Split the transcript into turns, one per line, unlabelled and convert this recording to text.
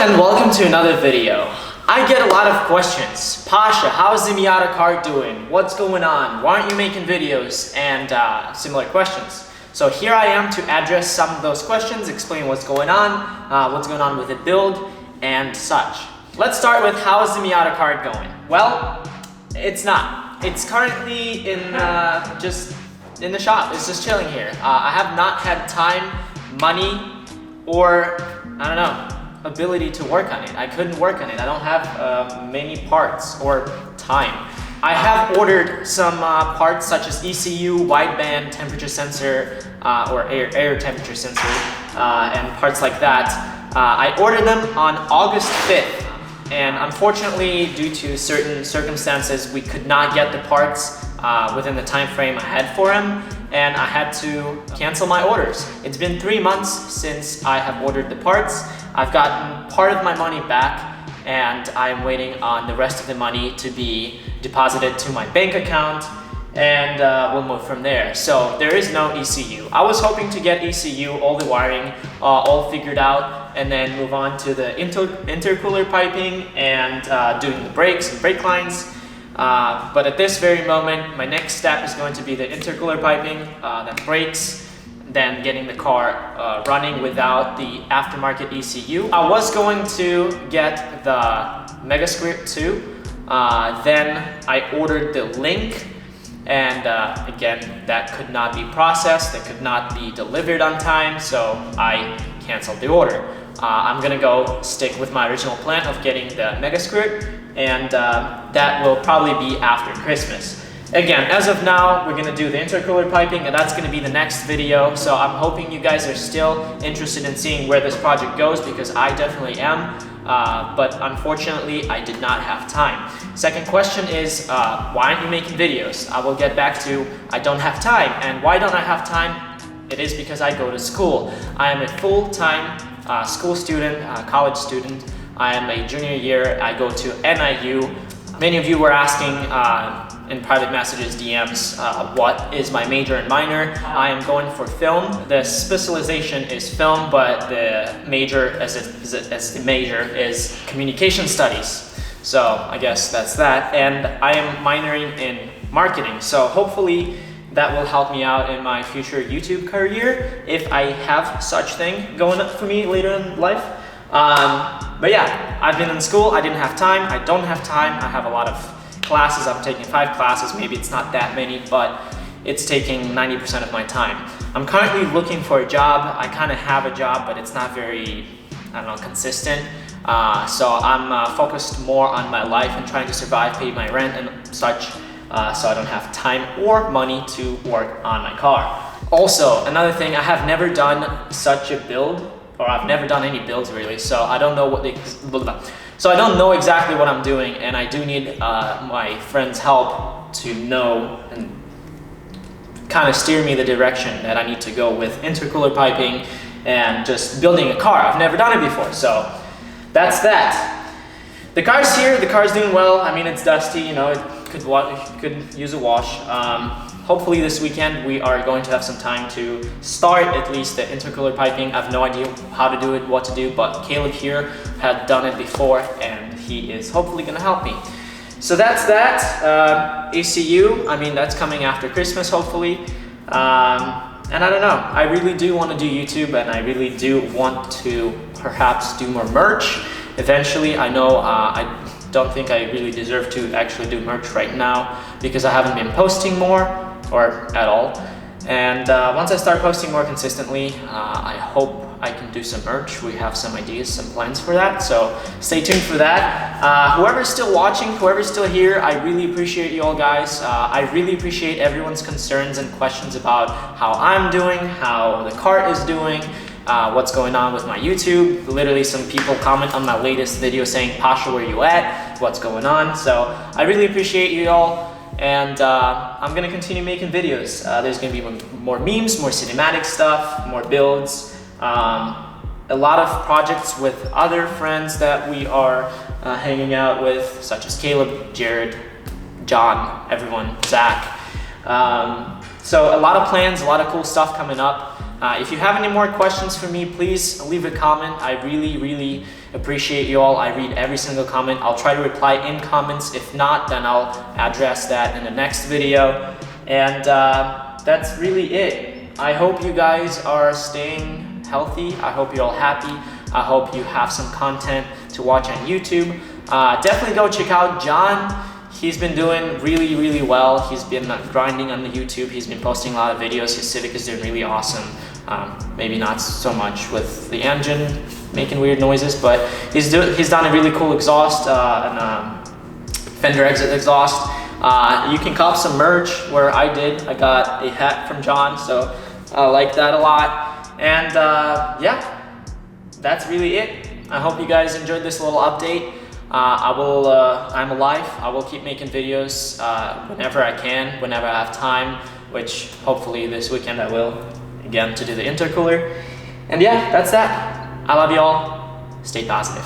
and welcome to another video. I get a lot of questions. Pasha, how's the Miata Kart doing? What's going on? Why aren't you making videos? And similar questions. So here I am to address some of those questions, explain what's going on with the build and such. Let's start with how's the Miata Kart going? Well, it's not. It's currently just in the shop. It's just chilling here. I have not had time, money, or I don't know, ability to work on it. I couldn't work on it. I don't have many parts or time. I have ordered some parts such as ECU, wideband temperature sensor, or air temperature sensor, and parts like that. I ordered them on August 5th, and unfortunately, due to certain circumstances, we could not get the parts within the time frame I had for him, and I had to cancel my orders. It's been 3 months since I have ordered the parts. I've gotten part of my money back, and I'm waiting on the rest of the money to be deposited to my bank account, and we'll move from there. So there is no ECU. I was hoping to get ECU, all the wiring, all figured out, and then move on to the intercooler piping and doing the brakes and brake lines. But at this very moment, my next step is going to be the intercooler piping, then brakes, then getting the car running without the aftermarket ECU. I was going to get the Megascript 2, then I ordered the Link, and again, that could not be processed, that could not be delivered on time, so I canceled the order. I'm gonna go stick with my original plan of getting the Megascript, and that will probably be after Christmas. Again, as of now, we're gonna do the intercooler piping, and that's gonna be the next video. So I'm hoping you guys are still interested in seeing where this project goes, because I definitely am. But unfortunately, I did not have time. Second question is, why aren't you making videos? I will get back to, I don't have time. And why don't I have time? It is because I go to school. I am a full-time school student, college student. I am a junior year. I go to NIU. Many of you were asking in private messages, DMs, what is my major and minor. I am going for film. The specialization is film, but the major as the major is communication studies. So I guess that's that. And I am minoring in marketing. So hopefully that will help me out in my future YouTube career if I have such thing going up for me later in life. But yeah, I've been in school. I didn't have time. I don't have time. I have a lot of classes. I'm taking 5 classes. Maybe it's not that many, but it's taking 90% of my time. I'm currently looking for a job. I kind of have a job, but it's not very, I don't know, consistent. So I'm focused more on my life and trying to survive, pay my rent and such, so I don't have time or money to work on my car. Also, another thing, I have never done such a build, or I've never done any builds really, so I don't know I don't know exactly what I'm doing, and I do need my friend's help to know and kind of steer me the direction that I need to go with intercooler piping and just building a car. I've never done it before, so that's that. The car's here, the car's doing well. I mean, it's dusty, you know, it could use a wash. Hopefully this weekend we are going to have some time to start at least the intercooler piping. I have no idea how to do it, what to do, but Caleb here had done it before, and he is hopefully gonna help me. So that's that. ECU, I mean, that's coming after Christmas, hopefully. And I don't know, I really do want to do YouTube, and I really do want to perhaps do more merch. Eventually, I know I don't think I really deserve to actually do merch right now because I haven't been posting more, or at all. And once I start posting more consistently, I hope I can do some merch. We have some ideas, some plans for that, so stay tuned for that. Whoever's still watching, whoever's still here, I really appreciate you all guys. I really appreciate everyone's concerns and questions about how I'm doing, how the cart is doing, what's going on with my YouTube. Literally some people comment on my latest video saying, Pasha, where you at? What's going on? So I really appreciate you all. And I'm gonna continue making videos. There's gonna be more memes, more cinematic stuff, more builds, a lot of projects with other friends that we are hanging out with, such as Caleb, Jared, John, everyone, Zach. So a lot of plans, a lot of cool stuff coming up. If you have any more questions for me, please leave a comment. I really appreciate you all. I read every single comment. I'll try to reply in comments. If not, then I'll address that in the next video. And that's really it. I hope you guys are staying healthy. I hope you're all happy. I hope you have some content to watch on YouTube. Definitely go check out John. He's been doing really well. He's been grinding on the YouTube. He's been posting a lot of videos. His Civic is doing really awesome. Maybe not so much with the engine making weird noises, but he's done a really cool exhaust and fender exit exhaust. You can cop some merch where I did. I got a hat from John, so I like that a lot. And yeah, that's really it. I hope you guys enjoyed this little update. I'm alive. I will keep making videos whenever I can, whenever I have time, which hopefully this weekend I will, again, to do the intercooler. And yeah, that's that. I love you all. Stay positive.